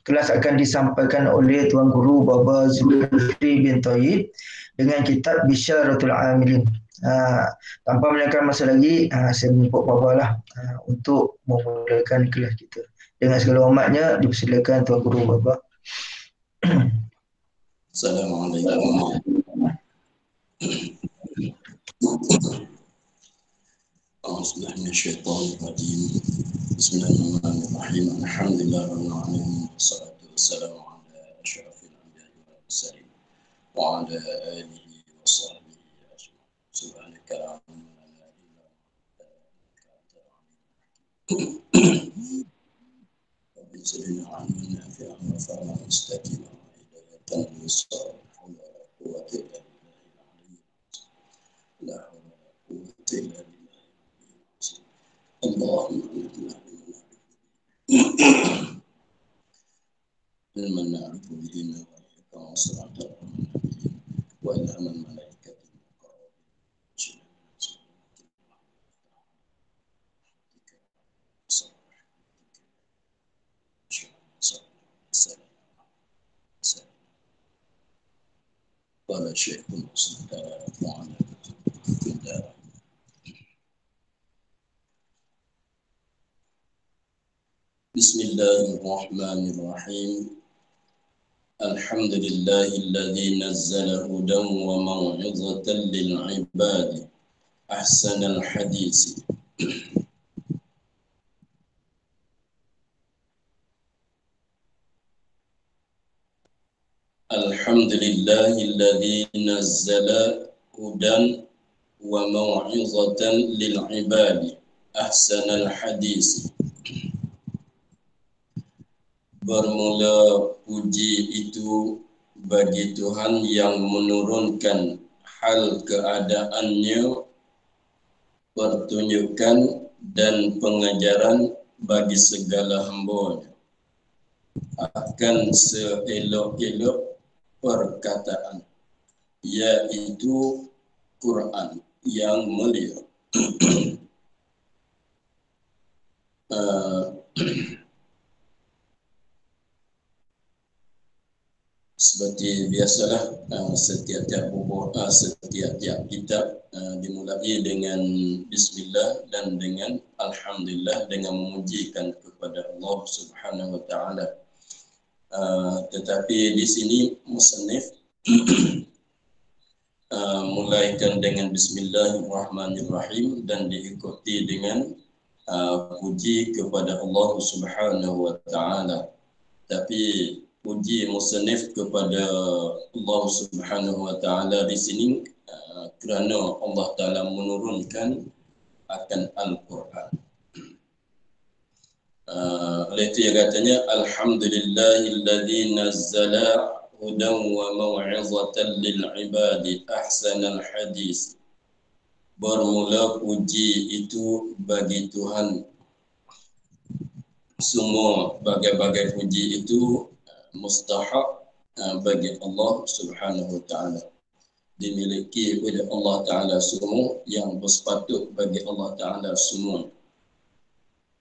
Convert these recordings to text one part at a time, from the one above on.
Kelas akan disampaikan oleh Tuan Guru Baba Zulkifli bin Taib dengan kitab Bisyaratul Amilin. Tanpa melengahkan masa lagi, saya menjemput Baba lah untuk memulakan kelas kita. Dengan segala hormatnya, dipersilakan Tuan Guru Baba. Assalamualaikum. A'udzubillahiminasyaitonirrajim. Bismillahirrahmanirrahim. Alhamdulillahirrahmanirrahim. Wassalatu wassalamu ala asyrafil anbiya'i wal mursalin wa ala alihi wa sahbihi ajma'in. Subhanaka la ilma lana illa ma 'allamtana innaka antal alimul hakim. Rabbi zidni 'ilman nafi'an wa fahman mustaqiman wa hidayatan lis-shawab. La quwwata illa billah. La hawla wa la quwwata illa billah. Allahumma ilman na'rifu bihi nawa'ika wa siratan wa ilhaman malaikati qala syekhul muslimin wa Bismillahirrahmanirrahim. Alhamdulillahilladzi nazzala hudan wa mau'izatan lil 'ibadi ahsanal hadis. Alhamdulillahilladzi nazzala hudan wa mau'izatan lil 'ibadi ahsanal hadis. Bermula puji itu bagi Tuhan yang menurunkan hal keadaannya, pertunjukan dan pengajaran bagi segala hamba-Nya akan seelok-elok perkataan, yaitu Quran yang mulia. Seperti biasalah, setiap-tiap kitab dimulai dengan Bismillah dan dengan Alhamdulillah, dengan memujikan kepada Allah Subhanahu Wa Taala. Tetapi di sini musannif mulaikan dengan Bismillahirrahmanirrahim dan diikuti dengan puji kepada Allah Subhanahu Wa Taala. Tapi puji musannif kepada Allah Subhanahu Wa Taala di sini kerana Allah Taala menurunkan akan Al-Quran. Oleh itu yang katanya Alhamdulillahilladzi nazzala hudan wa mau'izatan lil ibadi ahsanal hadis. Bermula puji itu bagi Tuhan. Semua bagai-bagai puji itu mustahak bagi Allah Subhanahu Wa Taala, dimiliki oleh Allah Taala semua, yang bersepatut bagi Allah Taala semua.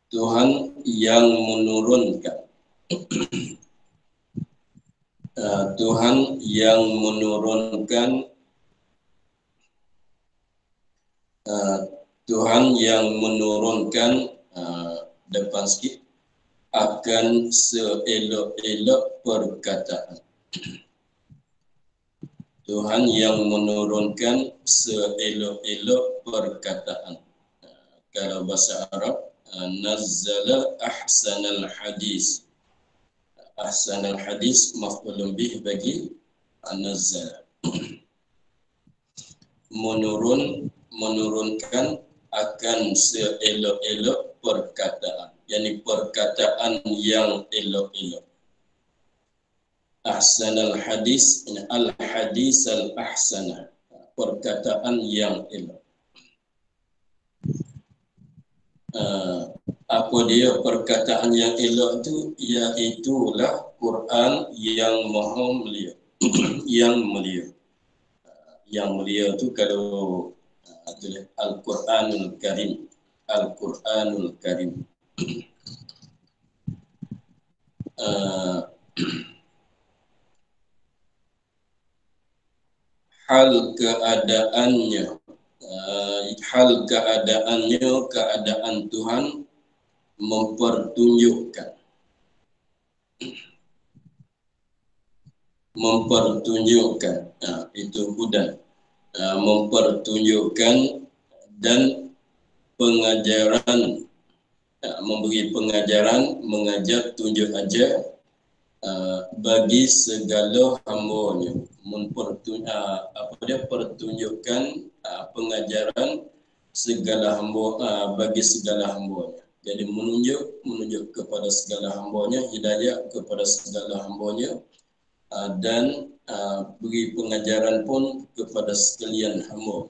Tuhan yang menurunkan Tuhan yang menurunkan Tuhan yang menurunkan depan sikit, akan seelok-elok perkataan. Tuhan yang menurunkan seelok-elok perkataan. Kalau bahasa Arab, nazzala ahsanal hadis. Ahsanal hadis maf'ulun bih bagi nazzala. Menurunkan akan seelok-elok perkataan, yakni perkataan yang elok-elok. Ahsanal hadis, al-hadis al-ahsana, perkataan yang elok. Apa dia perkataan yang elok itu? Iaitulah Quran yang maha mulia. Yang mulia. Yang mulia itu kalau Al-Quranul Karim. Al-Quranul Karim. hal keadaannya, keadaan Tuhan mempertunjukkan itu hudan, mempertunjukkan dan pengajaran, memberi pengajaran, mengajar, tunjuk ajar bagi segala hamba-Nya. Pertunjukkan pengajaran segala hamba, bagi segala hamba-Nya. Jadi menunjuk kepada segala hamba-Nya, hidayah kepada segala hamba-Nya, dan beri pengajaran pun kepada sekalian hamba.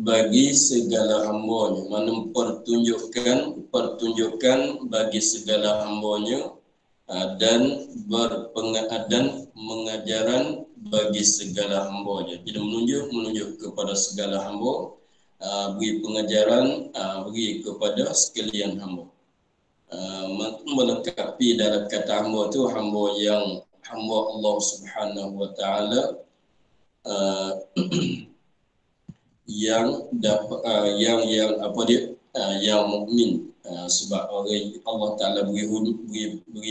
Bagi segala hamba-Nya, mana pertunjukan bagi segala hamba-Nya, dan mengajaran bagi segala hamba-Nya. Jadi menunjuk kepada segala hamba, beri pengajaran, beri kepada sekalian hamba. Melengkapi dalam kata hamba tu hamba Allah Subhanahu wa taala, yang mukmin, sebab Allah Taala beri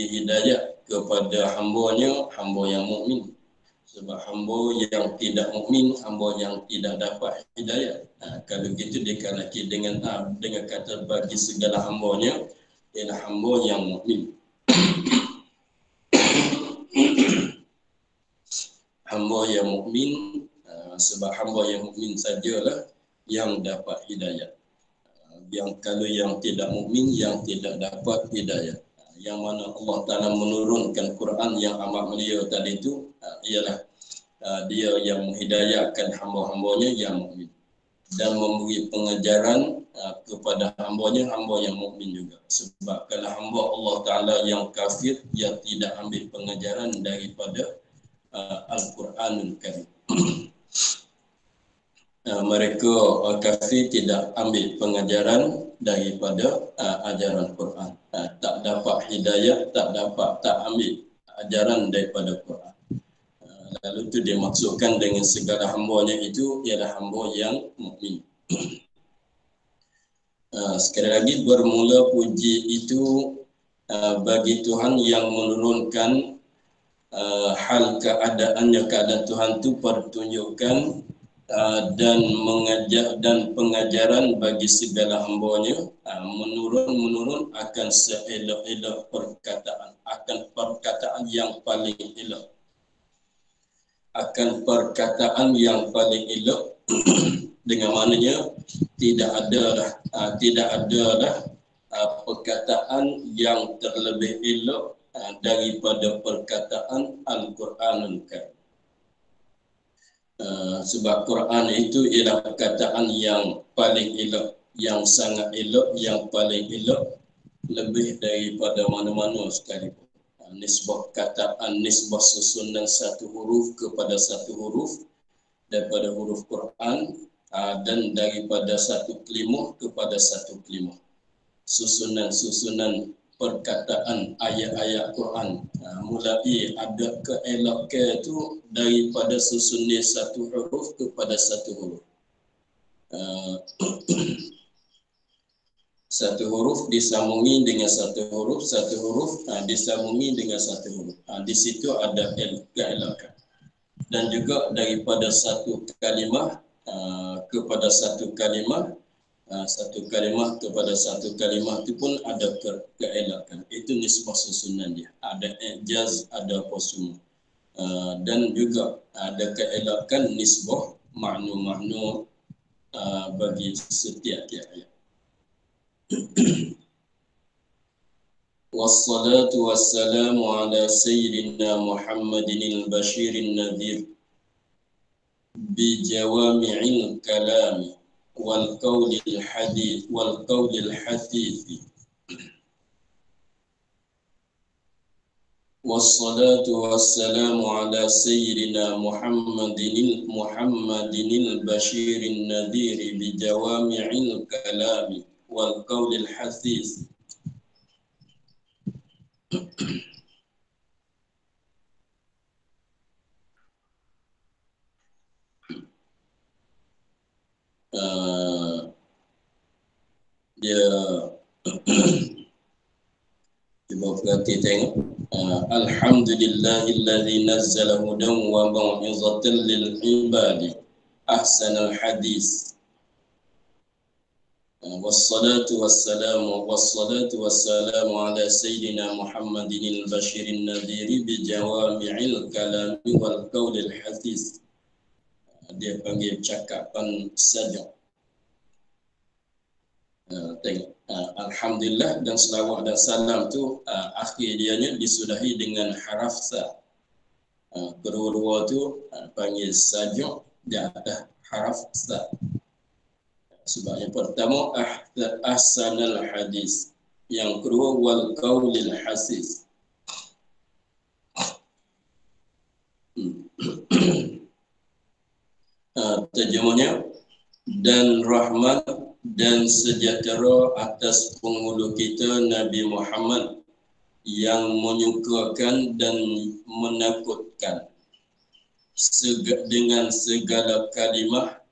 hidayah kepada hamba-Nya, hamba yang mukmin. Sebab hamba yang tidak mukmin, hamba yang tidak dapat hidayah. Kalau gitu dikalaki dengan kata bagi segala hamba-Nya, ialah hamba yang mukmin. Hamba yang mukmin, sebab hamba yang mukmin sajalah yang dapat hidayah. Kalau yang tidak mukmin, yang tidak dapat hidayah. Yang mana Allah Taala menurunkan Quran yang amat mulia tadi itu, ialah dia yang menghidayahkan hamba-hambanya yang mukmin, dan memberi pengajaran kepada hamba-Nya, hamba yang mukmin juga. Sebab kalau hamba Allah Taala yang kafir, dia tidak ambil pengajaran daripada Al-Quranul Karim. Mereka kafir tidak ambil pengajaran daripada ajaran Quran, tak dapat hidayah, tak ambil ajaran daripada Quran. Lalu itu dimaksudkan dengan segala hamba-Nya itu ialah hamba yang mukmin. Sekali lagi, bermula puji itu bagi Tuhan yang menurunkan hal keadaannya, keadaan Tuhan itu pertunjukan dan mengajar dan pengajaran bagi segala hamba-Nya, menurun akan seelok-elok perkataan, akan perkataan yang paling elok, akan perkataan yang paling elok. Dengan maknanya tidak ada perkataan yang terlebih elok daripada perkataan Al-Quranul Karim. Sebab Quran itu ialah perkataan yang paling elok, yang sangat elok, yang paling elok, lebih daripada mana-mana sekalipun. Nisbah kataan, nisbah susunan satu huruf kepada satu huruf daripada huruf Quran, dan daripada satu kelimah kepada satu kelimah. Susunan perkataan ayat-ayat Quran mulai ada keelokan itu daripada susunan satu huruf kepada satu huruf. Satu huruf disambungi dengan satu huruf, satu huruf disambungi dengan satu huruf. Di situ ada keelokan. Dan juga daripada satu kalimah kepada satu kalimah, satu kalimah kepada satu kalimah itu pun ada keelokan. Itu nisbah susunan dia. Ada ijaz, ada qasum. Dan juga ada keelokan nisbah makna-makna bagi setiap ayat. Wassalatu wassalamu ala sayyidina Muhammadin al-Bashirin Nadhir bijawami'il kalami wal qawlil hadith wassalatu wassalamu ala sayyidina Muhammadin al-Bashirin Nadhir bijawami'il kalami wal qawlil hadith Dia cuba perhati tengok. Alhamdulillahilladzi nazzala hudan wa mau'izatan lil ibadi ahsanal hadis. Wassalatu wassalamu ala sayyidina Muhammadin al-bashirin nadhiri bi jawami'il kalami wal qawlil hafiz. Dia panggil cakapan saja. Tengok. Alhamdulillah dan selawat dan salam tu akhir dianya disudahi dengan haraf sa. Kedua-dua tu panggil sajuk di atas haraf sa. Sebab yang pertama ahsanal hadis, yang kedua wal qaulil hasis. Terjemahnya, dan rahmat dan sejahtera atas penghulu kita Nabi Muhammad yang menyukakan dan menakutkan dengan segala kalimah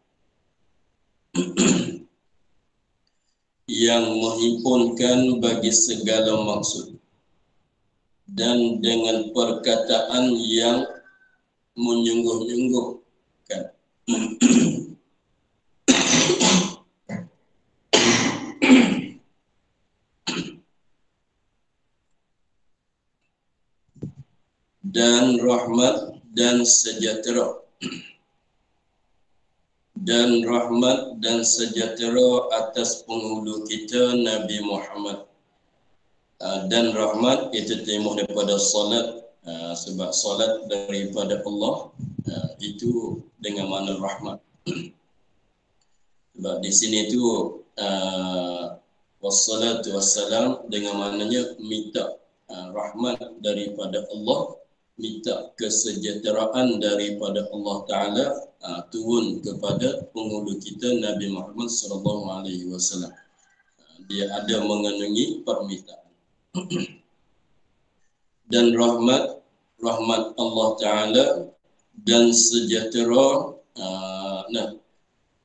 yang menghimpunkan bagi segala maksud, dan dengan perkataan yang menyungguh-nyungguhkan. Dan rahmat dan sejahtera, dan rahmat dan sejahtera atas penghulu kita Nabi Muhammad. Dan rahmat itu timbul daripada salat, sebab salat daripada Allah itu dengan makna rahmat. Sebab di sini tu wassalatu wassalam dengan maknanya minta rahmat daripada Allah, minta kesejahteraan daripada Allah Ta'ala turun kepada penghulu kita Nabi Muhammad sallallahu alaihi wasallam. Dia ada mengandungi permintaan. Dan rahmat Allah Ta'ala dan sejahtera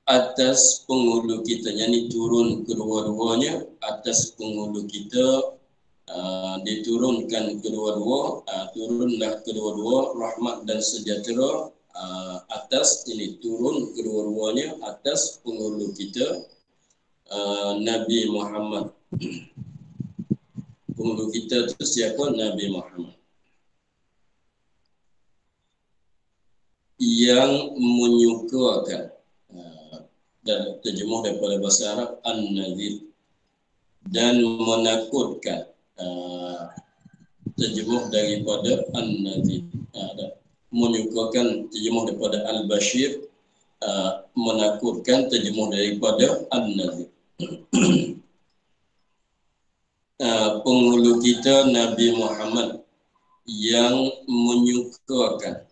atas penghulu kita, yakni turun kedua-duanya atas penghulu kita, diturunkan kedua-dua, turunlah kedua-dua rahmat dan sejahtera atas ini, turun kedua-duanya atas penghulu kita Nabi Muhammad. Penghulu kita itu siapa? Nabi Muhammad yang menyukakan, dan terjemah daripada bahasa Arab an-nadhir, dan menakutkan, terjemah daripada an-nadhir, menyukakan terjemah daripada al-bashir, menakutkan terjemah daripada an-nadhir. Penghulu kita Nabi Muhammad yang menyukakan,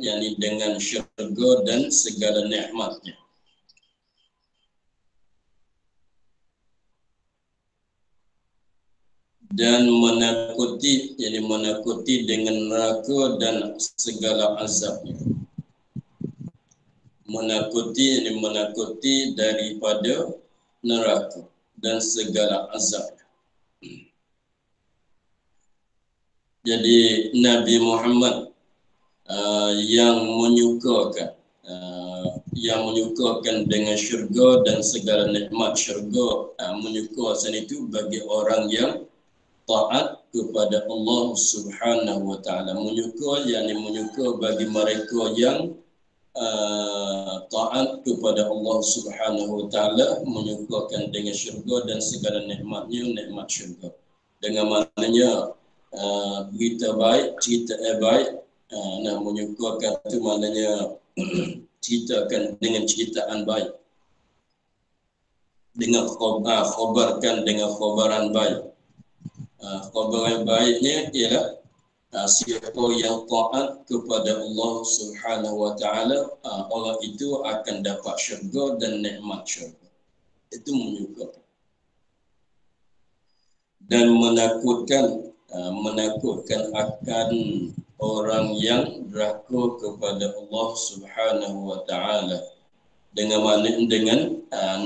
yakni dengan syurga dan segala nikmatnya, dan menakuti, yakni menakuti dengan neraka dan segala azabnya. Menakuti, yakni menakuti daripada neraka dan segala azabnya. Jadi Nabi Muhammad yang menyukakan dengan syurga dan segala nikmat syurga, menyukakan itu bagi orang yang taat kepada Allah Subhanahu wa taala. Menyuka, yakni menyuka bagi mereka yang taat kepada Allah Subhanahu wa taala, menyukakan dengan syurga dan segala nikmatnya, nikmat syurga. Dengan maknanya berita baik, cerita baik. Menyukakan itu maknanya ceritakan dengan ceritaan baik, dengan khabarkan dengan khabaran baik. Khabaran baiknya ialah siapa yang taat kepada Allah Subhanahu wa taala, orang itu akan dapat syurga dan nikmat syurga. Itu menyukakan. dan menakutkan akan orang yang derhaka kepada Allah Subhanahu wa taala, dengan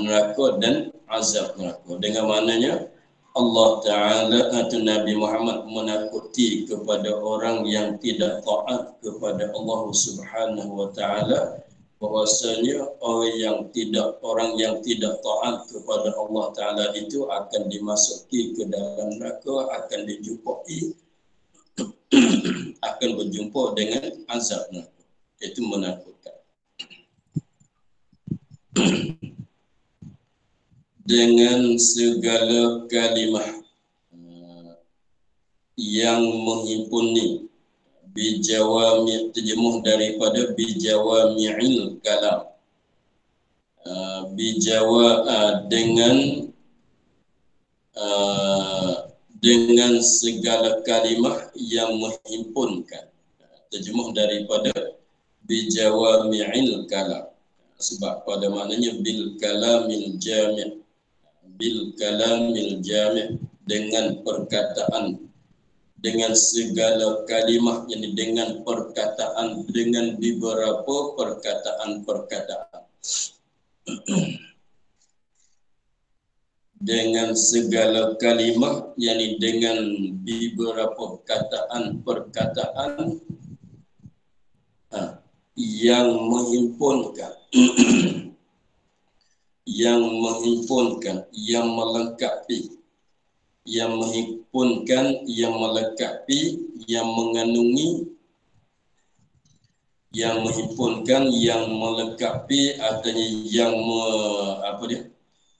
neraka dan azab neraka. Dengan maknanya Allah Ta'ala atau Nabi Muhammad menakuti kepada orang yang tidak taat kepada Allah Subhanahu wa taala, bahwasanya orang yang tidak taat kepada Allah Ta'ala itu akan dimasuki ke dalam neraka, akan dijumpai akan berjumpa dengan azab neraka. Itu menakutkan. Dengan segala kalimah yang menghimpuni, bijawami, terjemuh daripada bijawami'il kalam, dengan segala kalimah yang menghimpunkan, terjemuh daripada bijawami'il kalam, sebab pada maknanya bil kalamil jami', dengan perkataan, dengan segala kalimah, yakni dengan perkataan, dengan beberapa perkataan dengan segala kalimah, yakni dengan beberapa perkataan yang menghimpunkan yang melengkapi, yang menghimpunkan, yang melengkapi, yang mengandungi, yang menghimpunkan, yang melengkapi, artinya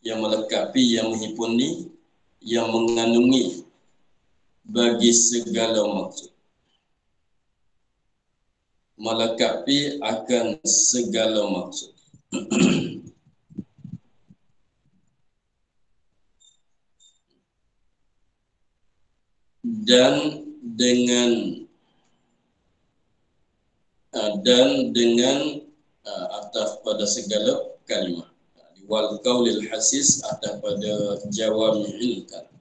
yang melengkapi, yang menghimpuni, yang mengandungi bagi segala maksud, melengkapi akan segala maksud. Dan dengan atas pada segala kalimah, wal qaulil hasis atas pada jawami'il kalam,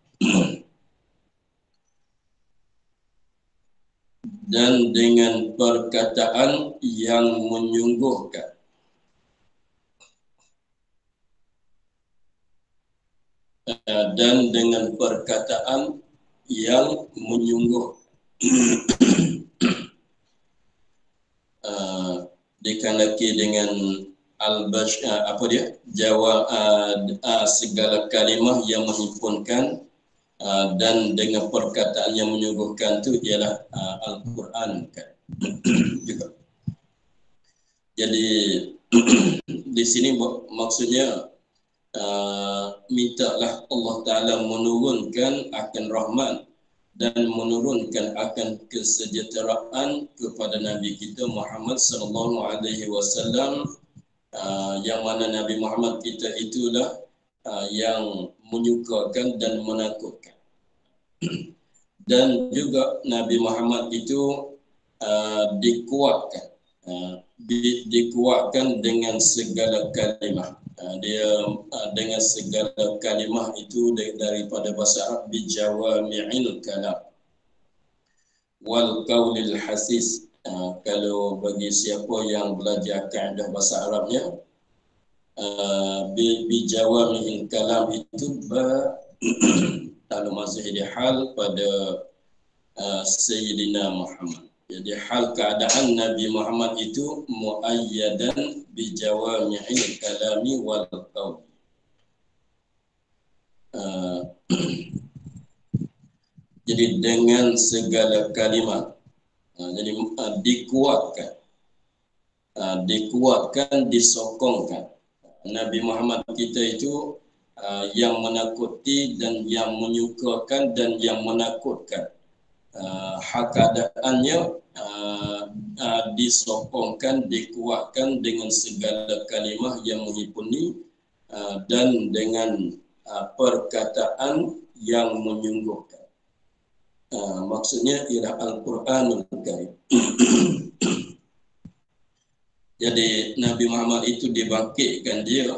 dan dengan perkataan yang menyungguhkan, dan dengan perkataan yang menyungguhkan. Dikanaki dengan segala kalimah yang menghimpunkan, dan dengan perkataan yang menyungguhkan itu ialah Al-Quran kan. Juga. Jadi di sini maksudnya mintalah Allah Ta'ala menurunkan akan rahmat dan menurunkan akan kesejahteraan kepada Nabi kita Muhammad sallallahu alaihi wasallam, yang mana Nabi Muhammad kita itulah yang menyukakan dan menakutkan. Dan juga Nabi Muhammad itu dikuatkan dengan segala kalimah. Dia dengan segala kalimah itu daripada bahasa Arab bijawami'il kalam wal qaulil hasis. Kalau bagi siapa yang belajar kaedah bahasa Arabnya, bijawami'il kalam itu kalau masih di hal pada Sayyidina Muhammad. Jadi hal keadaan Nabi Muhammad itu muayyadan bijawami'il kalami wal qaul. Jadi dengan segala kalimat, jadi dikuatkan, disokongkan. Nabi Muhammad kita itu yang menakuti dan yang menyukakan dan yang menakutkan. Hak keadaannya disokongkan, dikuatkan dengan segala kalimah yang menghipuni, dan dengan perkataan yang menyungguhkan. Maksudnya ialah Al-Quranul Karim. Jadi Nabi Muhammad itu dibangkitkan dia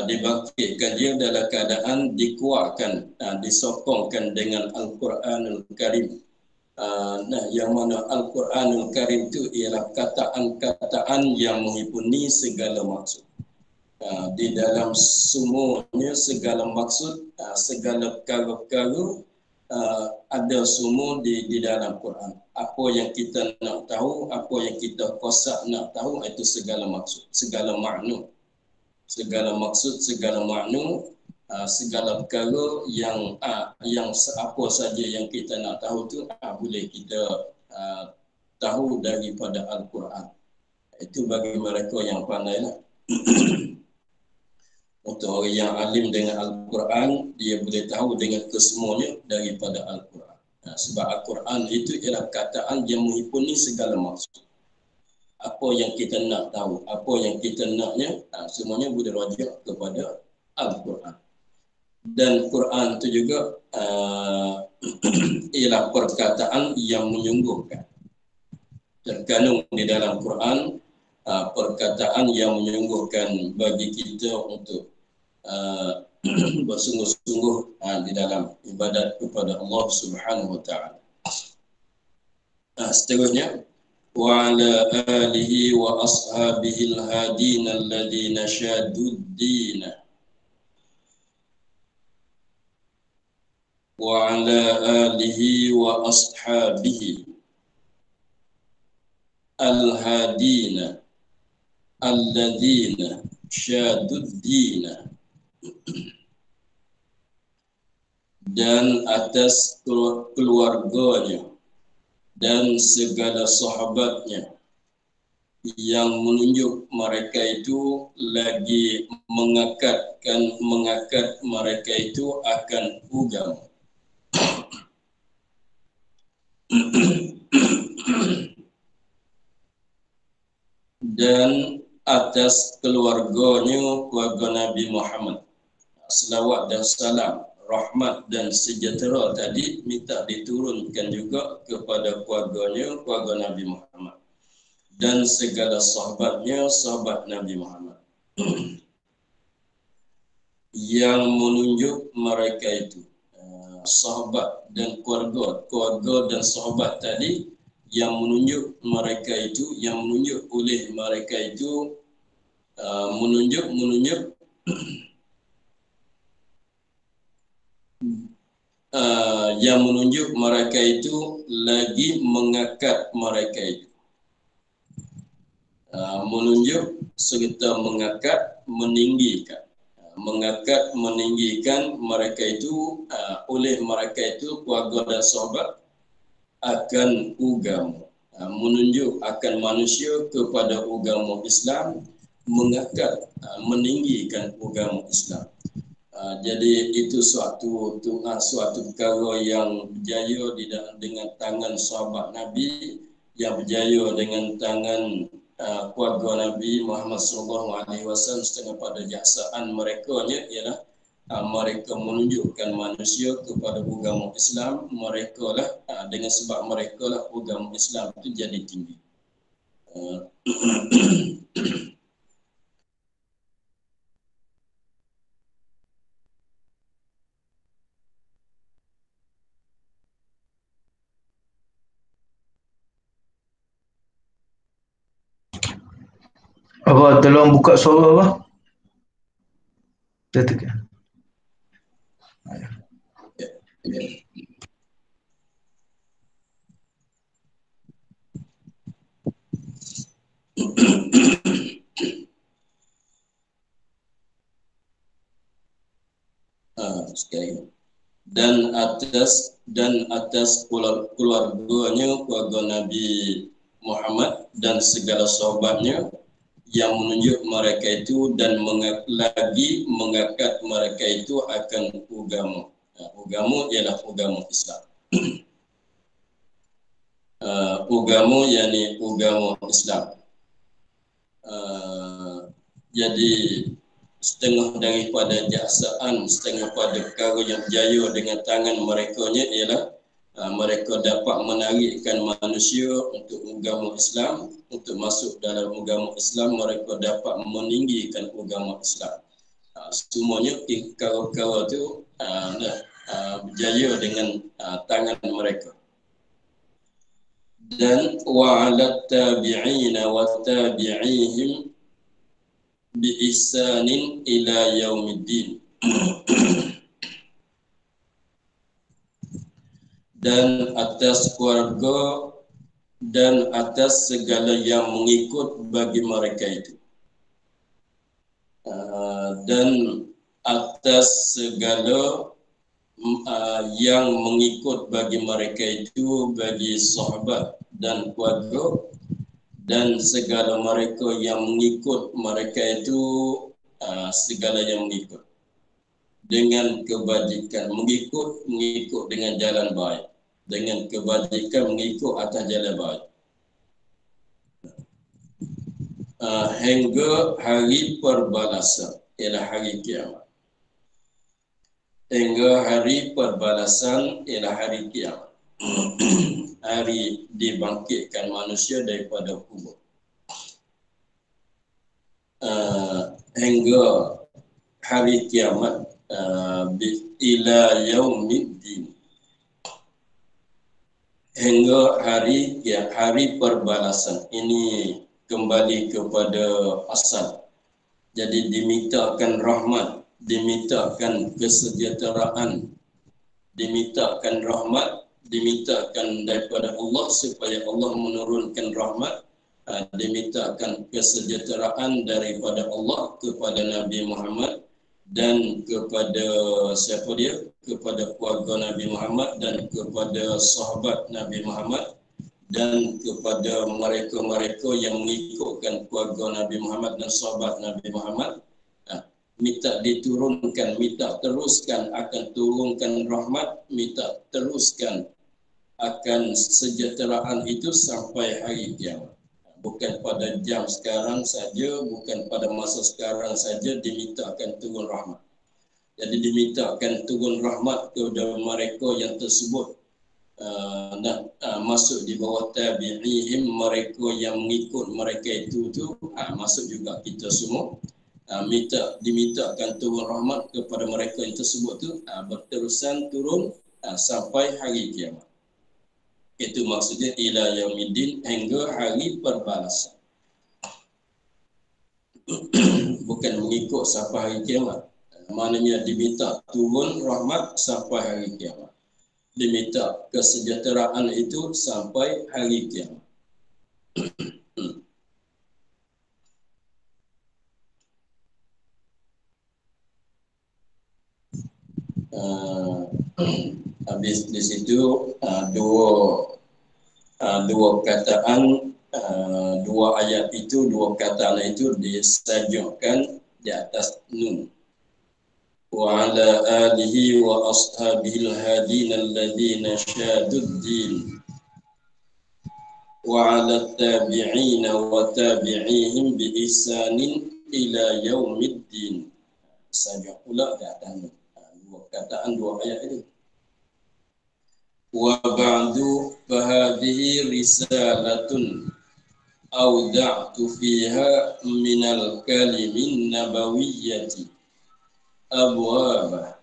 dibangkitkan dia dalam keadaan dikuatkan, disokongkan dengan Al-Quranul Karim. Nah, yang mana Al-Quranul Karim itu ialah kataan-kataan yang menghipuni segala maksud. Di dalam semuanya segala maksud, segala perkara-perkara ada semua di dalam Quran. Apa yang kita nak tahu, apa yang kita kosak nak tahu, itu segala maksud, segala makna. Segala maksud, segala makna, segala perkara yang apa saja yang kita nak tahu tu boleh kita tahu daripada Al-Quran. Itu bagi mereka yang pandai lah. Untuk orang yang alim dengan Al-Quran, dia boleh tahu dengan kesemuanya daripada Al-Quran. Sebab Al-Quran itu ialah kataan yang menghipuni segala maksud. Apa yang kita nak tahu, apa yang kita naknya, semuanya boleh rujuk kepada Al-Quran. Dan Quran itu juga ialah perkataan yang menyungguhkan. Terkandung di dalam Quran perkataan yang menyungguhkan bagi kita untuk bersungguh-sungguh di dalam ibadat kepada Allah Subhanahu wa taala. Seterusnya, wa ala alihi wa ashabihi al-hadina alladhina shaduddin wa ala alihi wa ashabihi al-hadina alladhina shaduddin, dan atas keluarganya dan segala sahabatnya yang menunjuk mereka itu lagi mengakat mereka itu akan agama. Dan atas keluarganya, keluarga Nabi Muhammad, selawat dan salam, rahmat dan sejahtera tadi minta diturunkan juga kepada keluarganya, keluarga Nabi Muhammad, dan segala sahabatnya, sahabat Nabi Muhammad yang menunjuk mereka itu, sahabat dan keluarga dan sahabat tadi yang menunjuk mereka itu, yang menunjuk oleh mereka itu, menunjuk yang menunjuk mereka itu lagi mengakat mereka itu. Menunjuk serta mengakat, meninggikan. Mengakat, meninggikan mereka itu, oleh mereka itu, keluarga dan sahabat, akan agama. Menunjuk akan manusia kepada agama Islam, mengakat, meninggikan agama Islam. Jadi itu suatu perkara yang berjaya dengan tangan sahabat Nabi, yang berjaya dengan tangan keluarga Nabi Muhammad SAW, setengah pada jaksaan mereka ialah mereka menunjukkan manusia kepada agama Islam. Mereka lah, dengan sebab mereka lah agama Islam itu jadi tinggi. Apa tolong buka suara apa? Kita tekan. Sekali. Dan atas keluarganya, keluarga Nabi Muhammad dan segala sahabatnya yang menunjuk mereka itu dan lagi mengakat mereka itu akan agama. Agama ialah agama Islam. Agama yakni agama Islam. Jadi setengah daripada jaksaan, setengah pada perkara yang berjaya dengan tangan mereka-nya ialah mereka dapat menarikkan manusia untuk agama Islam, untuk masuk dalam agama Islam. Mereka dapat meninggikan agama Islam. Semuanya kawal-kawal tu berjaya dengan tangan mereka. Dan wa'alat tabi'ina wa tabi'ihim bi ihsanin ila yaumiddin. Dan atas keluarga dan atas segala yang mengikut bagi mereka itu. Dan atas segala yang mengikut bagi mereka itu, bagi sahabat dan keluarga, dan segala mereka yang mengikut mereka itu, segala yang mengikut dengan kebajikan, mengikut dengan jalan baik, dengan kebajikan mengikut atas jalan baik, hingga hari perbalasan, ialah hari kiamat. Hingga hari perbalasan, ialah hari kiamat. Hari dibangkitkan manusia daripada kubur. Hingga hari kiamat, ila yaumiddin. Hingga hari perbalasan. Ini kembali kepada asal. Jadi dimintakan rahmat, dimintakan kesejahteraan, dimintakan rahmat, dimintakan daripada Allah supaya Allah menurunkan rahmat, dimintakan kesejahteraan daripada Allah kepada Nabi Muhammad dan kepada siapa dia? Kepada keluarga Nabi Muhammad dan kepada sahabat Nabi Muhammad dan kepada mereka-mereka yang mengikutkan keluarga Nabi Muhammad dan sahabat Nabi Muhammad. Minta diturunkan, minta teruskan akan turunkan rahmat, minta teruskan akan sejahteraan itu sampai hari kiamat. Bukan pada jam sekarang saja, bukan pada masa sekarang saja dimintakan turun rahmat. Jadi dimintakan turun rahmat kepada mereka yang tersebut masuk di bawah tabi'ihim, mereka yang mengikut mereka itu masuk juga kita semua. Dimintakan turun rahmat kepada mereka yang tersebut tu berterusan turun sampai hari kiamat. Itu maksudnya ila yaumiddin, hingga hari perbalasan. Bukan mengikut sampai hari kiamat. Maknanya diminta turun rahmat sampai hari kiamat. Diminta kesejahteraan itu sampai hari kiamat. Habis di situ dua kataan, dua ayat itu, dua kataan itu disajukkan di atas nun. Wa ala alihi wa ashabihil hadin alladhina syaduddin wa ala tabi'ina wa tabi'ihim bi ihsanin ila yaumiddin. Sajuk pula di atas nun. Dua kataan, dua ayat ini. Wa ba'du fahadihi risalatun awda'tu fiha minal kalimin nabawiyyati abwaba.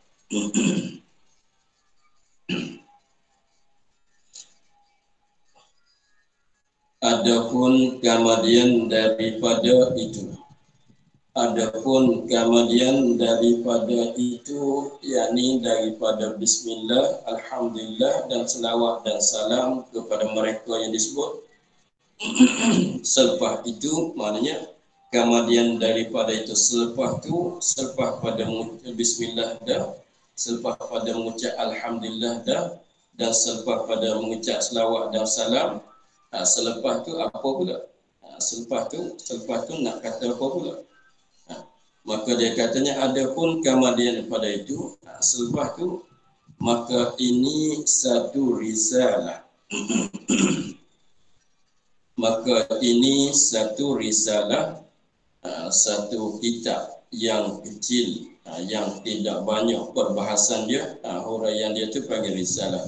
Adapun kemudian daripada itu, yakni daripada bismillah, alhamdulillah dan selawat dan salam kepada mereka yang disebut. Selepas itu maknanya kemudian daripada itu, selepas pada bismillah dah, selepas pada mengucap alhamdulillah dah, dan selepas pada mengucap selawat dan salam, selepas tu apa pula? Selepas tu nak kata apa pula? Maka dia katanya adapun kemudian pada itu, selepas tu maka ini satu risalah. Maka ini satu risalah, satu kitab yang kecil, yang tidak banyak perbahasan dia, huraian dia tu panggil risalah.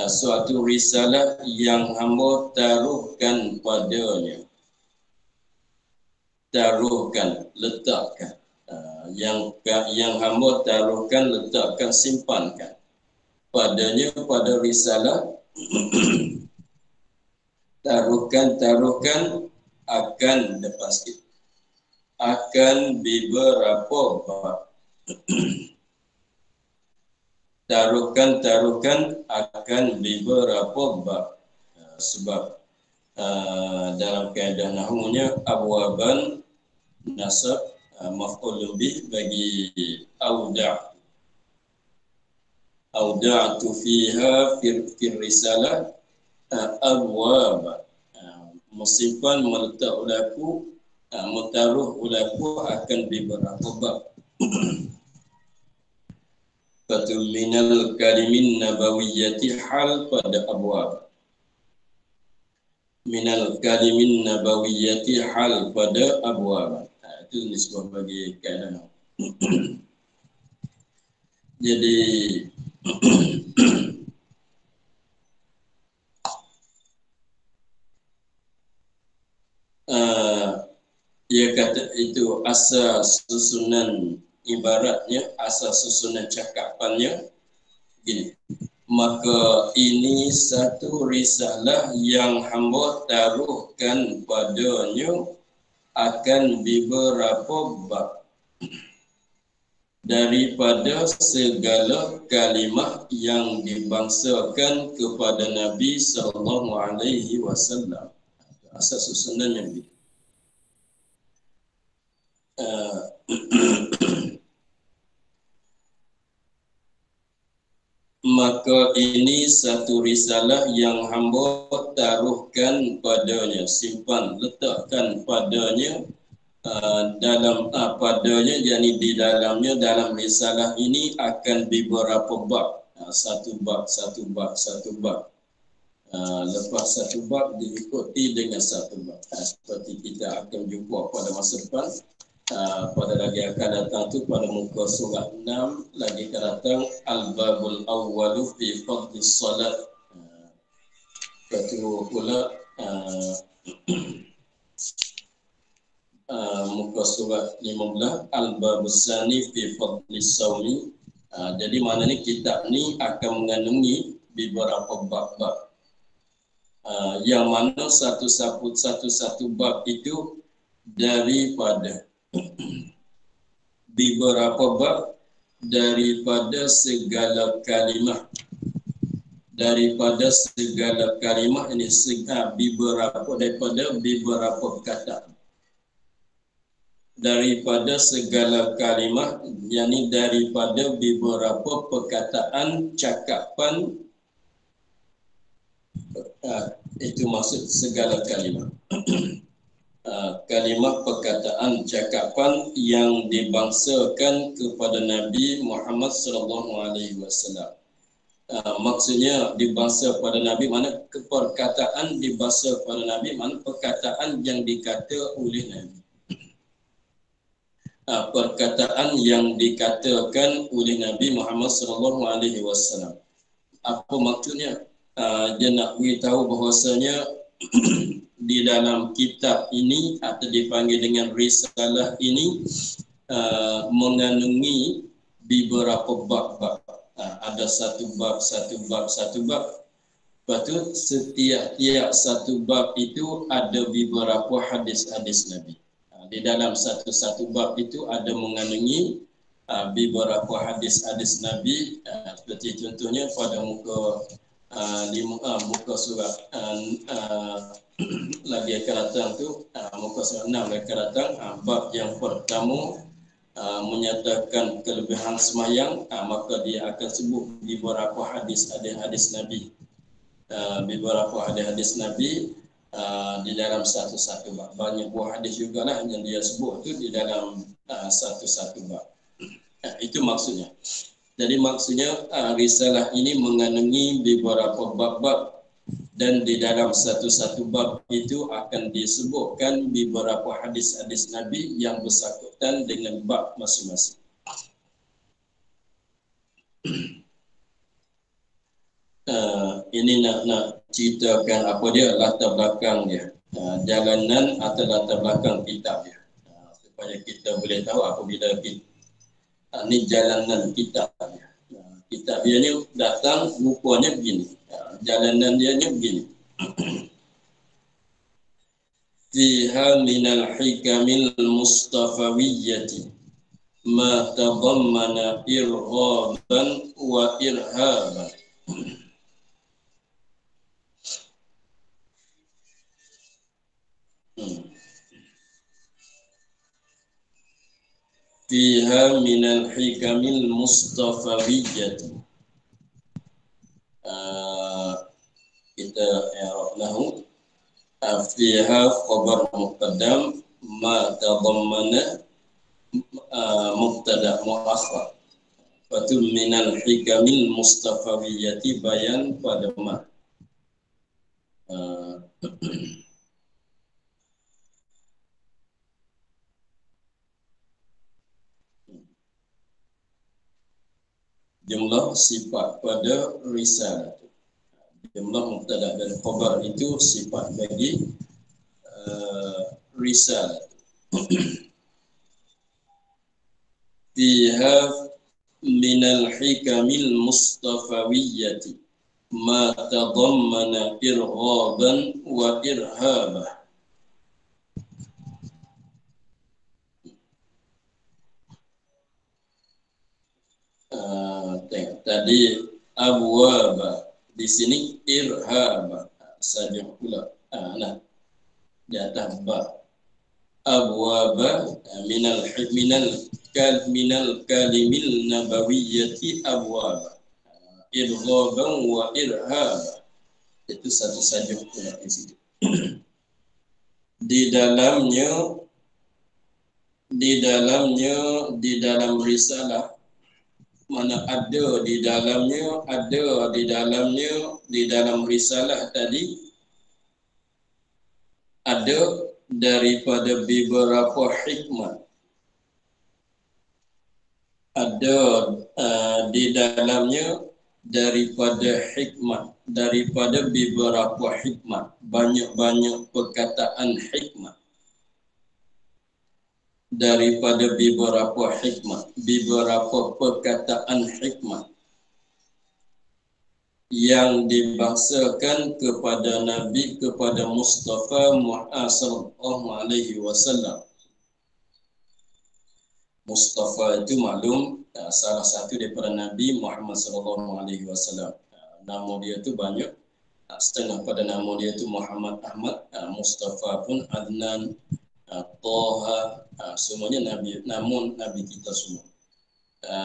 Suatu risalah yang hamba taruhkan padanya, letakkan yang hamba taruhkan, letakkan, simpankan padanya pada risalah. taruhkan akan depan sikit, akan beberapa bab. taruhkan akan beberapa bab. Sebab dalam kaedah nahwunya abwaban nasab maf'ul bih bagi auda'tu fiha fir risalah abwab, musimpan meletak ulaku, mentaruh ulaku akan beberapa bab. Fatul minal kalimin nabawiyyati hal pada abwab, minal kalimin nabawiyyati hal pada abwab. Itu nisbah bagi kaedah. Jadi dia kata itu asas susunan, ibaratnya asas susunan cakapannya gini. Maka ini satu risalah yang hamba taruhkan padanya akan beberapa bab daripada segala kalimah yang dibangsakan kepada Nabi sallallahu alaihi wasallam. Asas susunannya begitu. Maka ini satu risalah yang hamba taruhkan padanya, simpan, letakkan padanya, dalam padanya, yakni di dalamnya, dalam risalah ini akan beberapa bab, satu bab. Lepas satu bab diikuti dengan satu bab, seperti kita akan jumpa pada masa depan. Pada lagi akan datang tu pada muka surat 6 lagi akan datang al-babul awwalu fi fadlis salat. Itu pula muka surat 15 al-babus sani fi fadlis saumi. Jadi maknanya kitab ni akan mengandungi beberapa bab-bab, yang mana satu bab itu daripada beberapa bab daripada segala kalimah, ini daripada beberapa perkataan, daripada segala kalimah, yakni daripada beberapa perkataan, cakapan, itu maksud segala kalimah. Kalimah, perkataan, cakapan yang dibangsakan kepada Nabi Muhammad sallallahu alaihi wasallam. Maksudnya dibangsa pada Nabi, mana perkataan dibangsa pada Nabi, mana perkataan yang dikata oleh Nabi. Perkataan yang dikatakan oleh Nabi Muhammad sallallahu alaihi wasallam. Apa maksudnya? Dia nak beritahu bahawasanya di dalam kitab ini atau dipanggil dengan risalah ini mengandungi beberapa bab-bab. Ada satu bab. Lepas tu setiap satu bab itu ada beberapa hadis-hadis Nabi. Di dalam satu bab itu ada mengandungi beberapa hadis-hadis Nabi. Seperti contohnya pada muka surat lagi akan datang tu, muka surat 6 lagi akan datang, bab yang pertama menyatakan kelebihan semayang, maka dia akan sebut beberapa hadis Nabi, di dalam satu bab. Banyak buah hadis jugalah yang dia sebut tu di dalam satu bab. Itu maksudnya. Jadi maksudnya risalah ini mengandungi beberapa bab-bab, dan di dalam satu bab itu akan disebutkan beberapa hadis Nabi yang bersangkutan dengan bab masing-masing. Ini nak ceritakan apa dia latar belakang dia, jalanan atau latar belakang kitab dia. supaya kita boleh tahu apabila kita ni jalanan kitab. Kitab dia ni datang rupanya begini. Jalanan dia ni begini. Fiha minal hikamil mustafawiyyati ma tadammana irghaban wa irhaban. Fiha minal hikamil mustafawiyyati. Kita i'rabnahu. Fiha khabar muqaddam ma tadammana mubtada muakhar. Fatul minal hikamil mustafawiyyati bayan pada ma. Jumlah sifat pada risalah. Jumlah mubtada dan khabar itu sifat bagi risalah. Fiha minal hikamil mustafawiyyati ma tadammana irghaban wa irhabah. Tadi abwaba, di sini irhaba saja pula. Nah, di atas ba. Abwaba minal kalimil nabawiyyati abwaba. Irghaban wa irhaba. Itu satu saja pula di situ. Di dalam risalah mana ada di dalam risalah tadi ada daripada beberapa hikmah, ada di dalamnya daripada beberapa hikmah, banyak perkataan hikmah, daripada beberapa perkataan hikmah yang dibangsakan kepada Nabi, kepada Mustafa sallallahu alaihi wasallam. Mustafa itu maklum salah satu daripada Nabi Muhammad sallallahu alaihi wasallam. Nama dia itu banyak, setengah pada nama dia itu Muhammad Ahmad, Mustafa pun Adnan, Toha, semuanya Nabi, namun Nabi kita semua.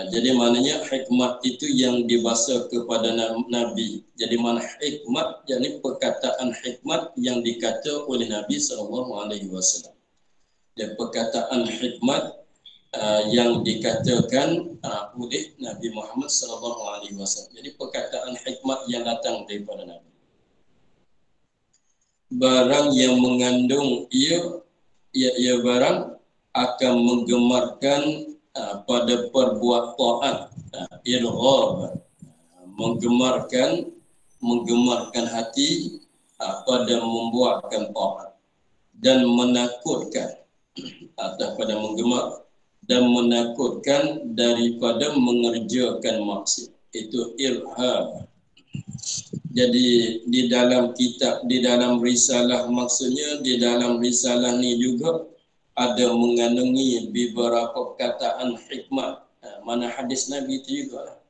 Jadi maknanya hikmat itu yang dibahasa kepada Nabi. Jadi mana hikmat, jadi perkataan hikmat yang dikata oleh Nabi SAW. Dan perkataan hikmat yang dikatakan oleh Nabi Muhammad SAW. Jadi perkataan hikmat yang datang daripada Nabi. Barang yang mengandung ia barang akan menggemarkan pada perbuat taat, irghab, menggemarkan hati pada membuatkan taat, dan menakutkan pada menggemar dan menakutkan daripada mengerjakan maksiat. Itu irhab. Jadi di dalam kitab, di dalam risalah, maksudnya di dalam risalah ni juga ada mengandungi beberapa perkataan hikmah. Mana hadis Nabi itu juga.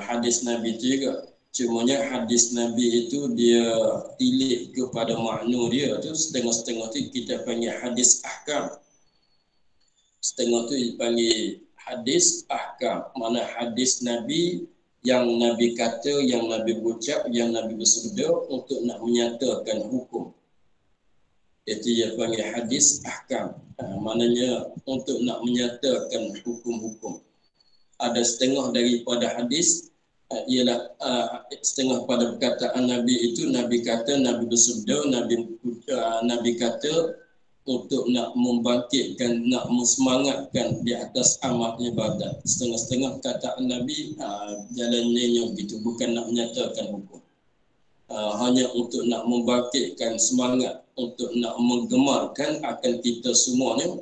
Hadis Nabi itu juga. Cumanya hadis Nabi itu dia tilik kepada makna dia tu, setengah-setengah tu kita panggil hadis ahkam. Setengah tu dipanggil hadis ahkam. Mana hadis Nabi yang Nabi kata, yang Nabi ucap, yang Nabi bersabda untuk nak menyatakan hukum. Itu dia panggil hadis ahkam. Maknanya untuk nak menyatakan hukum-hukum. Ada setengah daripada hadis ialah setengah pada perkataan Nabi itu, Nabi kata, Nabi bersabda, Nabi kata untuk nak membangkitkan, nak mensemangatkan di atas amal ibadat. Setengah-setengah kataan Nabi jalannya begitu, bukan nak menyatakan hukum. Hanya untuk nak membangkitkan semangat, untuk nak menggemarkan akan kita semuanya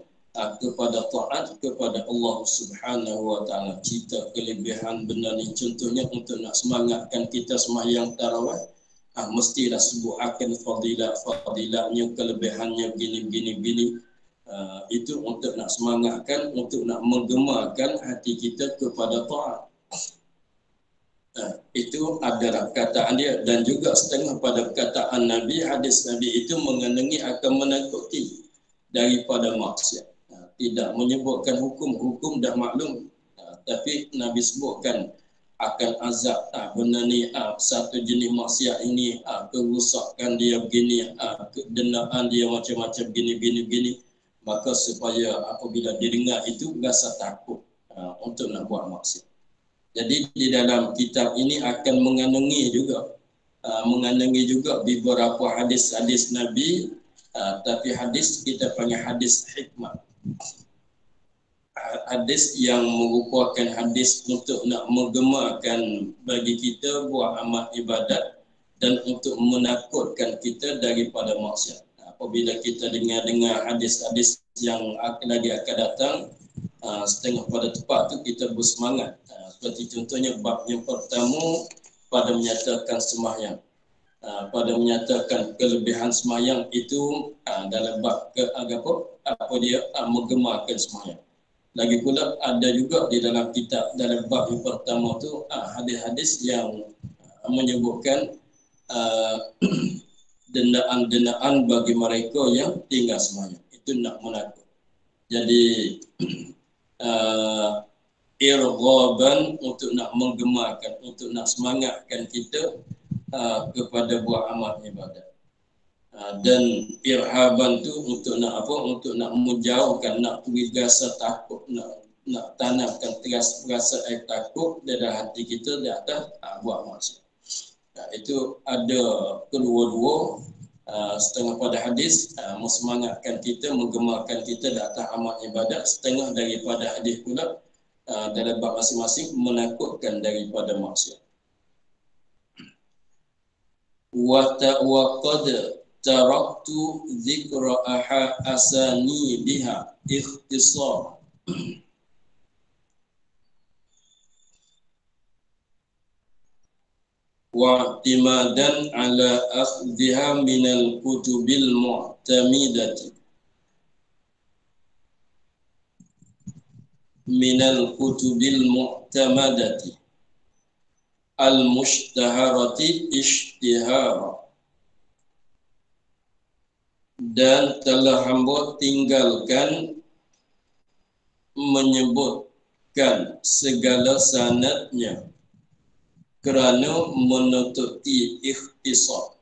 kepada taat kepada Allah Subhanahu wa taala. Kita kelebihan benda ni contohnya untuk nak semangatkan kita sembahyang tarawih, mestilah sebut akan fadilahnya, kelebihannya gini. Itu untuk nak semangatkan, untuk nak menggemarkan hati kita kepada taat. Itu adalah perkataan dia, dan juga setengah pada perkataan Nabi, hadis Nabi itu mengandungi akan menakuti daripada maksiat. Tidak menyebutkan hukum dah maklum, tapi Nabi sebutkan akan azab benda ni, satu jenis maksiat ini, kerusakan dia begini, kedenaan dia macam-macam gini. Maka supaya apabila didengar itu rasa takut untuk nak buat maksiat. Jadi di dalam kitab ini akan mengandungi juga beberapa hadis-hadis Nabi, tapi hadis kita panggil hadis hikmah. Hadis yang merupakan hadis untuk nak menggemarkan bagi kita buat amal ibadat dan untuk menakutkan kita daripada maksiat. Apabila kita dengar hadis-hadis yang lagi akan datang, setengah pada tepat tu kita bersemangat. Seperti contohnya bab yang pertama pada menyatakan sembahyang, pada menyatakan kelebihan sembahyang itu dalam bab menggemarkan sembahyang. Lagi pula ada juga di dalam kitab dalam bab yang pertama tu hadis-hadis yang menyebutkan dendaan bagi mereka yang tinggal sembahyang. Itu nak menakut. Jadi irghaban, untuk nak menggemarkan, untuk nak semangatkan kita kepada buat amal ibadat. Dan irhaban tu untuk nak untuk nak menjauhkan, nak beri rasa takut, nak tanamkan rasa takut dalam hati kita di atas buat maksiat. Itu ada kedua-dua, setengah pada hadis mensemangatkan kita, menggemarkan kita di atas amal ibadat, setengah daripada hadis pula dalam bab masing-masing menakutkan daripada maksiat. Wa qad taraktu dzikra asani biha ikhtisar. Wa i'timadan ala akhdhiha minal kutubil mu'tamidati al-mushtaharati ishtihara. Dan telah hamba tinggalkan menyebutkan segala sanadnya kerana menutupi ikhtisar,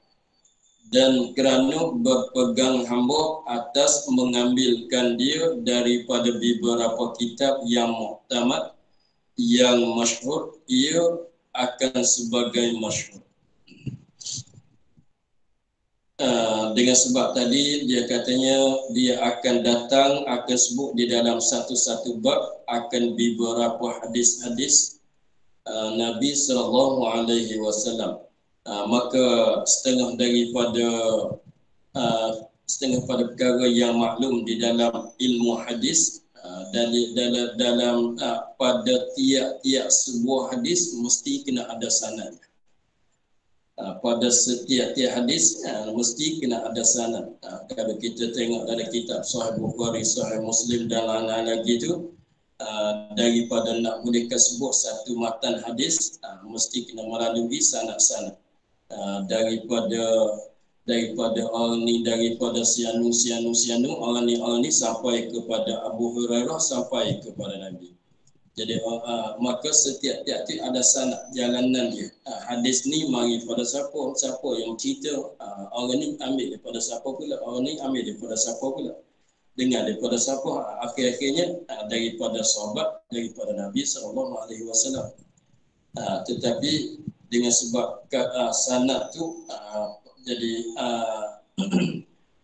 dan kerana berpegang hamba atas mengambilkan dia daripada beberapa kitab yang muktamad, yang masyhur, ia akan sebagai masyhur. Dengan sebab tadi dia katanya dia akan datang, akan sebut di dalam satu-satu bab akan beberapa hadis-hadis Nabi sallallahu alaihi wasallam. Maka setengah pada perkara yang maklum di dalam ilmu hadis, dalam pada tiap-tiap sebuah hadis mesti kena ada sanad. Pada setiap hadis mesti kena ada sanad. Kalau kita tengok dalam kitab Sahih Bukhari, Sahih Muslim dan lain-lain lagi tu, daripada nak bolehkan sebut satu matan hadis, mesti kena melalui sanad-sanad. Daripada orang ni, daripada sianu orang ni sampai kepada Abu Hurairah, sampai kepada Nabi. Jadi maka setiap tu ada sanad jalanan dia. Hadis ni mari pada siapa yang cerita, orang ni ambil daripada siapa pula, orang ni ambil daripada siapa pula, dengar daripada siapa, akhir-akhirnya daripada sahabat, daripada Nabi SAW. Tetapi dengan sebab sanad tu jadi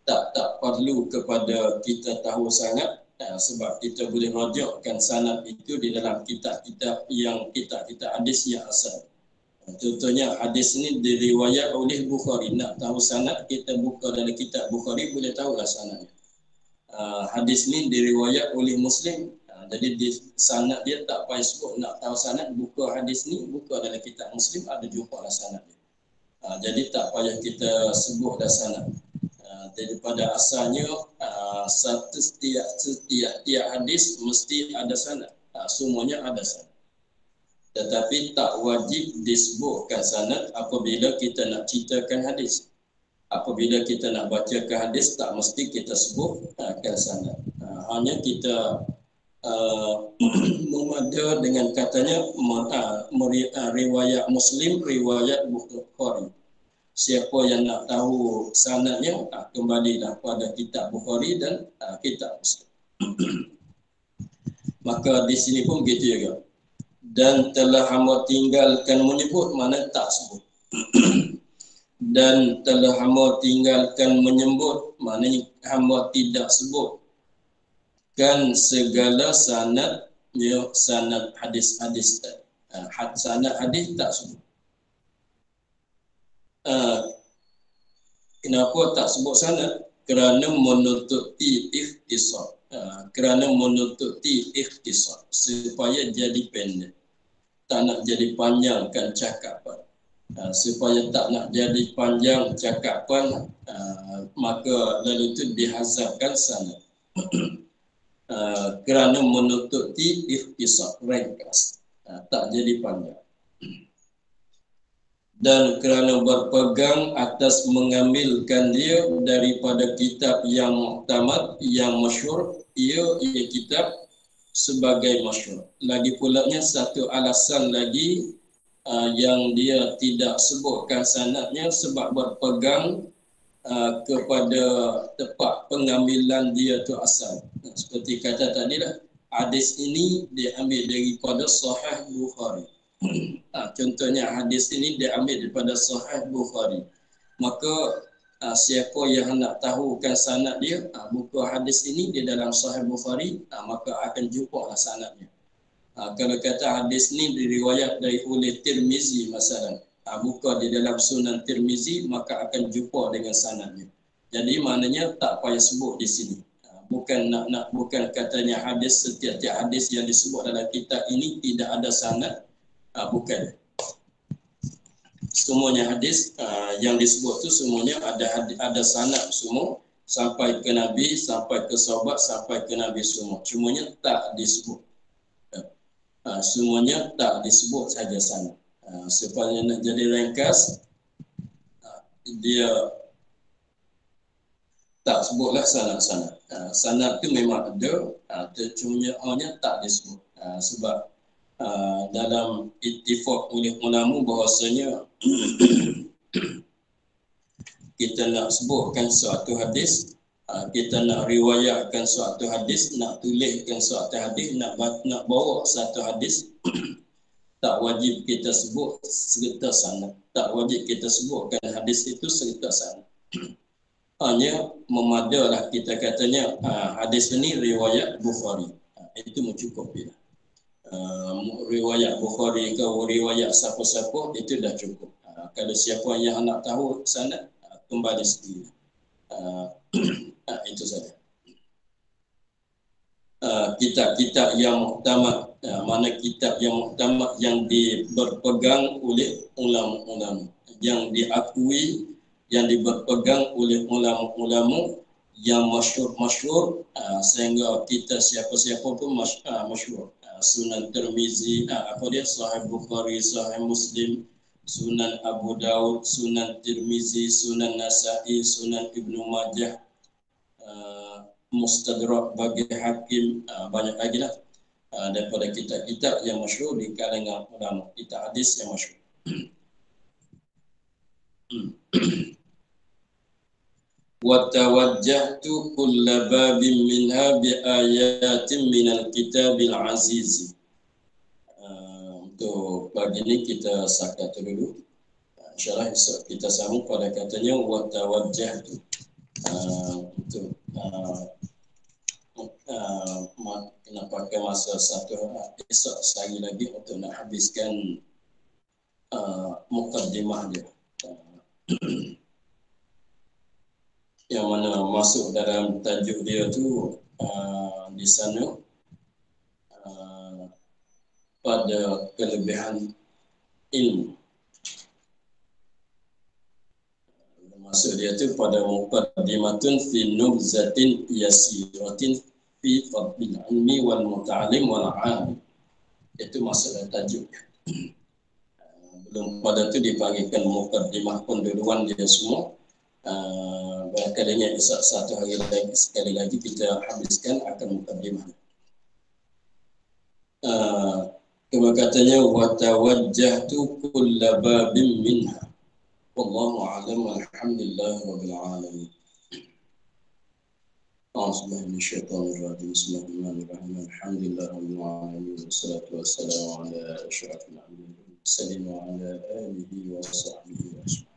tak perlu kepada kita tahu sangat, sebab kita boleh rujakkan sanad itu di dalam kitab-kitab hadis yang asal. Contohnya hadis ini diriwayat oleh Bukhari. Nak tahu sanad, kita buka dalam kitab Bukhari, boleh tahulah sanadnya. hadis ni diriwayat oleh Muslim. Jadi di sanad dia tak payah sebut. Nak tahu sanad, buka hadis ni, buka dalam kitab Muslim, ada jumpa lah sanad dia. Jadi tak payah kita sebut dah sanad. Daripada asalnya setiap hadis mesti ada sanad. Semuanya ada sanad. Tetapi tak wajib disebutkan sanad apabila kita nak ceritakan hadis. Apabila kita nak bacakan hadis, tak mesti kita sebutkan sanad. Hanya kita memada dengan katanya riwayat Muslim, riwayat Bukhari. Siapa yang nak tahu sanadnya, kembalilah pada kitab Bukhari dan kitab Muslim. Maka di sini pun begitu juga. Dan telah hamba tinggalkan menyebut, mana tak sebut. Dan telah hamba tinggalkan menyebut, maknanya hamba tidak sebut kan segala sanadnya, sanad hadis-hadis tadi. Sanad hadis tak sebut. Kenapa tak sebut sanad? Kerana menutupi ikhtisar. Kerana menutupi ikhtisar supaya jadi pendek. Tak nak jadi panjangkan cakapan. Supaya tak nak jadi panjang cakapan, maka lalu itu dihazafkan sanad. Kerana menutupi ikhtisar, ringkas, tak jadi panjang. Dan kerana berpegang atas mengambilkan dia daripada kitab yang muktamad, yang masyhur, ia kitab sebagai masyhur. Lagi pulanya satu alasan lagi yang dia tidak sebutkan sanadnya sebab berpegang kepada tempat pengambilan dia tu asal. Seperti kata tadi lah, hadis ini diambil daripada Sahih Bukhari. Contohnya hadis ini diambil daripada Sahih Bukhari. Maka siapa yang nak tahukan sanad dia, buka hadis ini di dalam Sahih Bukhari, maka akan jumpa lah sanadnya. Kalau kata hadis ini diriwayat dari oleh Tirmizi masalah, buka di dalam Sunan Tirmizi, maka akan jumpa dengan sanadnya. Jadi maknanya tak payah sebut di sini. Bukan bukan katanya hadis, setiap hadis yang disebut dalam kitab ini tidak ada sanad. Bukan. Semuanya hadis yang disebut tu semuanya ada sanad semua, sampai ke Nabi, sampai ke sahabat, sampai ke Nabi semua. Semuanya tak disebut. Semuanya tak disebut saja sanad. Supaya nak jadi ringkas, dia tak sebutlah sanad-sanad. Sanad tu memang ada, cuma hanya tak disebut. Sebab dalam ittifaq oleh ulama bahasanya kita nak sebutkan suatu hadis, kita nak riwayatkan suatu hadis, nak tuliskan suatu hadis, nak bawa satu hadis, tak wajib kita sebut serta sanad. Tak wajib kita sebutkan hadis itu serta sanad. Hanya memadalah kita katanya hadis ini riwayat Bukhari. Itu mencukupi. Riwayat Bukhari ke riwayat siapa-siapa itu dah cukup. Kalau siapa yang nak tahu sanad, kembali sendiri. Itu saja. Kitab-kitab yang muktamad, mana kitab yang muktamad yang berpegang oleh ulama-ulama, yang diakui, yang berpegang oleh ulama-ulama yang masyhur, sehingga kita siapa-siapa pun masyhur. Sunan Tirmizi, Sahih Bukhari, Sahih Muslim, Sunan Abu Daud, Sunan Tirmizi, Sunan Nasa'i, Sunan Ibnu Majah, Mustadrak bagi Hakim, banyak lagi lah daripada kitab-kitab yang masyhur di kalangan ulama, kitab hadis yang masyhur. Wa tawajjahtu kulla babin minha bi ayatin minal kitabil aziz. Untuk pagi ini kita sakat dulu. InsyaAllah kita sambung pada katanya wa tawajjahtu. Untuk kena pakai masa esok sehari lagi untuk nak habiskan mukaddimah dia. yang mana masuk dalam tajuk dia tu di sana pada kelebihan ilmu. Maksud dia tu pada muqaddimatun fi nubzatin yasiratin fi fadlil ilmi wal muta'alim wal 'alim. Itu masalah tajuk. Belum pada tu dipanggilkan muqaddimah penduluan dia semua. Barangkali satu hari lagi, sekali lagi kita habiskan akan muqaddimah. Kemudian katanya wa tawajjahtu kulla babin minha. Wallahu a'lam walhamdulillahi rabbil alamin. A'udzubillahi minasyaitonir rajim. Bismillahirrahmanirrahim. Alhamdulillahi rabbil alamin wassalatu wassalamu ala asyrafil anbiya'i wal mursalin wa ala alihi wa sahbihi ajma'in.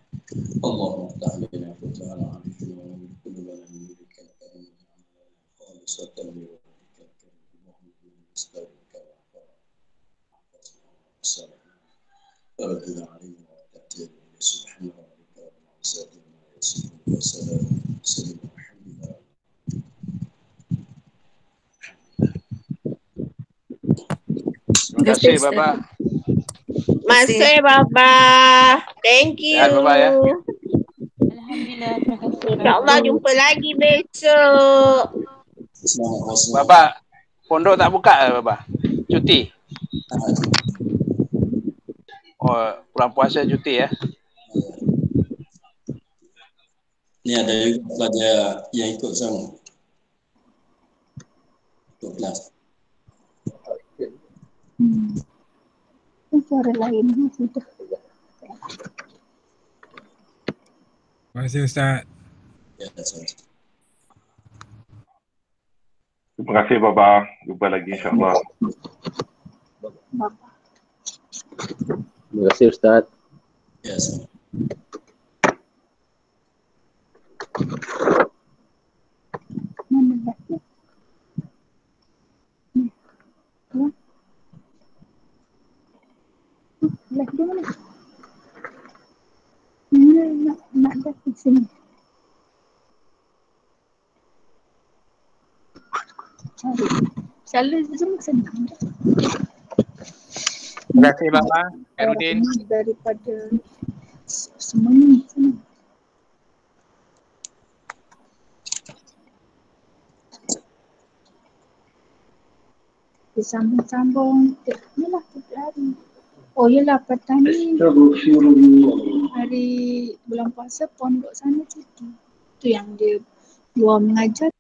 Allahumma iftah lana fatahan 'arifin wa qulubana min dhikri karim khalisatan li wajhika karim. Allahumma nastaghfiruka wa ربنا علينا وتأتي سبحان ربك رب العزة عما يصفون وسلام على الحمد لله. Terima kasih Baba. Masih Baba. Thank you. Sehat Baba ya. Alhamdulillah, terima kasih. InsyaAllah jumpa lagi besok. Baba, pondok tak buka ke Baba? Cuti? Oh, bulan puasa cuti ya? Ni ada juga pelajar yang ikut sama. Ikut kelas. Suara lain sudah. Terima kasih Ustaz. Ya, sama. Terima kasih Baba. Jumpa lagi insya-Allah. Terima kasih Ustaz. Ya, sama. Mana lagi? Lagi dia mana? Nak dah di sini. Cari. Selalu semua senang. Terima kasih Baba. Khairuddin. Daripada semuanya senang. Disambung-sambung. Yalah, tiap hari. Oh yalah, petani hari bulan puasa pondok sana cuti. Tu yang dia luar mengajar